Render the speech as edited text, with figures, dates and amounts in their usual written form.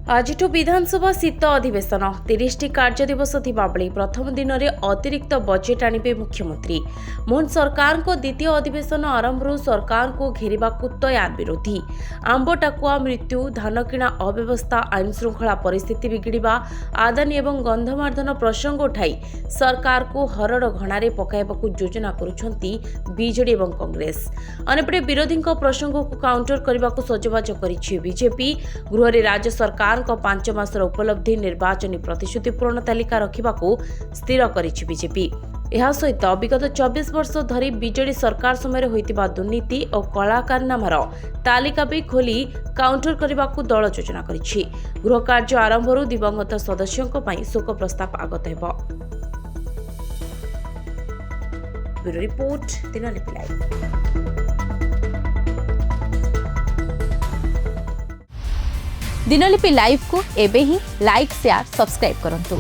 आज विधानसभा शीत अधिवेशन 30 कार्य दिवस थिबाबेले प्रथम दिन में अतिरिक्त बजेट आणिबे मुख्यमंत्री। मोहन सरकार को द्वितीय अधिवेशन आरंभ सरकार को घेरवा तैयार विरोधी। आंब टाकुआ मृत्यु, धान किणा अव्यवस्था, आईन श्रृंखला परिस्थिति बिगिड़ा, आदानी और गंधमार्दन प्रसंग उठाई सरकार को हरड़ घणारे पकाइबाकू योजना करुछंती बीजेडी और कांग्रेस। अन्यपटे विरोधी प्रसंग को काउंटर करने को सजबाज करिछि बीजेपी। गृह राज्य सरकार 5 मासर उपलब्धि निर्वाचनी प्रतिश्रुति पूर्ण तालिका रखिबाकू स्थिर करिछि बीजेपी। यह सहित विगत 24 वर्ष धरी बीजेडी सरकार समय होइतिबा दुर्नीति और कलाकारनामार तालिका भी खोली काउंटर करने दल योजना करिछि। गृह कार्य आरंभ दिवंगत सदस्यों पई शोक प्रस्ताव आगत हेबो। Bureau report, Dinalipi live. Dinalipi live को एबे ही लाइक, शेयर, सब्सक्राइब करंतु।